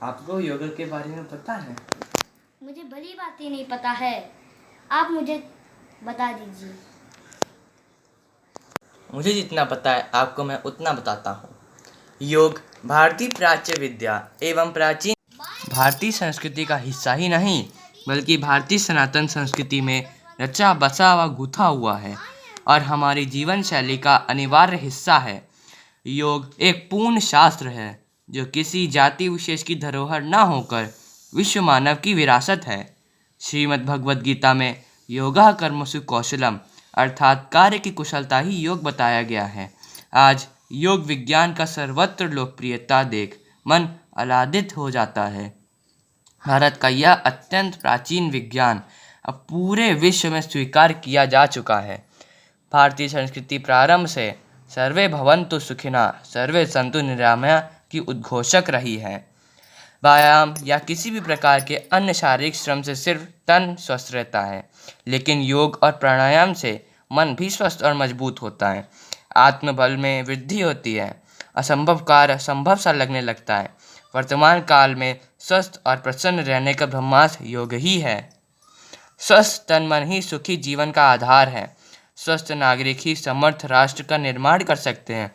आपको योगा के बारे में पता है? मुझे भली बात ही नहीं पता है, आप मुझे बता दीजिए। मुझे जितना पता है आपको मैं उतना बताता हूँ। योग भारतीय प्राच्य विद्या एवं प्राचीन भारतीय संस्कृति का हिस्सा ही नहीं बल्कि भारतीय सनातन संस्कृति में रचा बसा व गुथा हुआ है और हमारी जीवन शैली का अनिवार्य हिस्सा है। योग एक पूर्ण शास्त्र है जो किसी जाति विशेष की धरोहर न होकर विश्व मानव की विरासत है। श्रीमद् भगवद गीता में योगा कर्मसु कौशलम अर्थात कार्य की कुशलता ही योग बताया गया है। आज योग विज्ञान का सर्वत्र लोकप्रियता देख मन आह्लादित हो जाता है। भारत का यह अत्यंत प्राचीन विज्ञान अब पूरे विश्व में स्वीकार किया जा चुका है। भारतीय संस्कृति प्रारंभ से सर्वे भवन्तु सुखिनः सर्वे सन्तु निरामया की उद्घोषक रही है। व्यायाम या किसी भी प्रकार के अन्य शारीरिक श्रम से सिर्फ तन स्वस्थ रहता है, लेकिन योग और प्राणायाम से मन भी स्वस्थ और मजबूत होता है। आत्मबल में वृद्धि होती है, असंभव कार्य संभव सा लगने लगता है। वर्तमान काल में स्वस्थ और प्रसन्न रहने का ब्रह्मास्त्र योग ही है। स्वस्थ तन मन ही सुखी जीवन का आधार है। स्वस्थ नागरिक ही समर्थ राष्ट्र का निर्माण कर सकते हैं।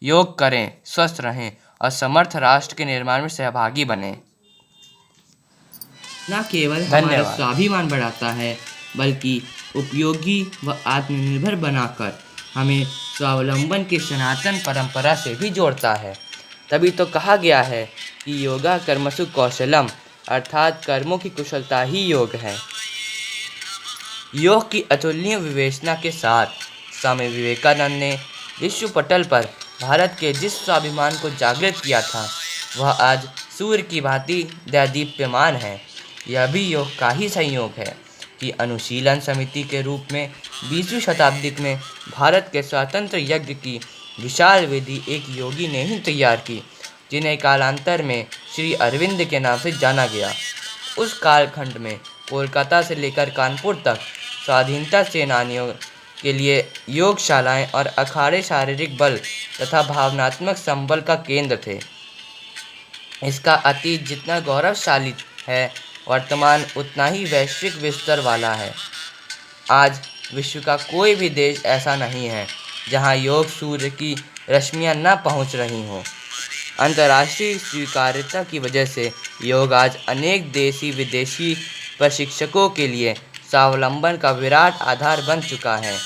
योग करें, स्वस्थ रहें और समर्थ राष्ट्र के निर्माण में सहभागी बने। न केवल हमारा स्वाभिमान बढ़ाता है बल्कि उपयोगी व आत्मनिर्भर बनाकर हमें स्वावलंबन की सनातन परंपरा से भी जोड़ता है। तभी तो कहा गया है कि योगा कर्मसु कौशलम अर्थात कर्मों की कुशलता ही योग है। योग की अतुलनीय विवेचना के साथ स्वामी विवेकानंद ने विश्व पटल पर भारत के जिस स्वाभिमान को जागृत किया था वह आज सूर्य की भांति दैदीप्यमान है। यह भी योग का ही संयोग है कि अनुशीलन समिति के रूप में 20वीं शताब्दी में भारत के स्वातंत्र यज्ञ की विशाल वेदी एक योगी ने ही तैयार की, जिन्हें कालांतर में श्री अरविंद के नाम से जाना गया। उस कालखंड में कोलकाता से लेकर कानपुर तक स्वाधीनता सेनानियों के लिए योगशालाएं और अखाड़े शारीरिक बल तथा भावनात्मक संबल का केंद्र थे। इसका अतीत जितना गौरवशाली है, वर्तमान उतना ही वैश्विक विस्तार वाला है। आज विश्व का कोई भी देश ऐसा नहीं है जहां योग सूर्य की रश्मियां न पहुंच रही हों। अंतर्राष्ट्रीय स्वीकार्यता की वजह से योग आज अनेक देशी विदेशी प्रशिक्षकों के लिए स्वावलंबन का विराट आधार बन चुका है।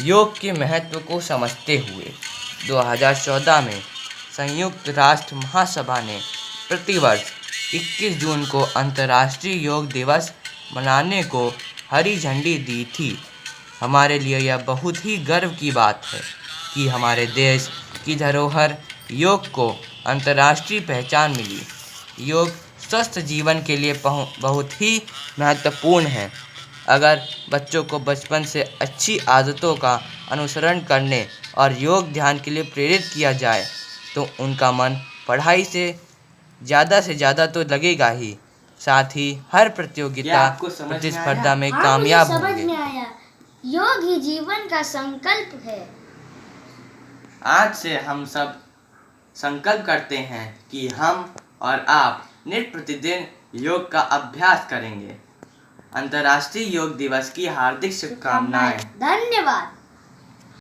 योग के महत्व को समझते हुए 2014 में संयुक्त राष्ट्र महासभा ने प्रतिवर्ष 21 जून को अंतर्राष्ट्रीय योग दिवस मनाने को हरी झंडी दी थी। हमारे लिए यह बहुत ही गर्व की बात है कि हमारे देश की धरोहर योग को अंतर्राष्ट्रीय पहचान मिली। योग स्वस्थ जीवन के लिए बहुत ही महत्वपूर्ण है। अगर बच्चों को बचपन से अच्छी आदतों का अनुसरण करने और योग ध्यान के लिए प्रेरित किया जाए तो उनका मन पढ़ाई से ज़्यादा तो लगेगा ही, साथ ही हर प्रतियोगिता प्रतिस्पर्धा में कामयाब होंगे। समझ में आया, योग ही जीवन का संकल्प है। आज से हम सब संकल्प करते हैं कि हम और आप नित्य प्रतिदिन योग का अभ्यास करेंगे। अंतर्राष्ट्रीय योग दिवस की हार्दिक शुभकामनाएं। धन्यवाद।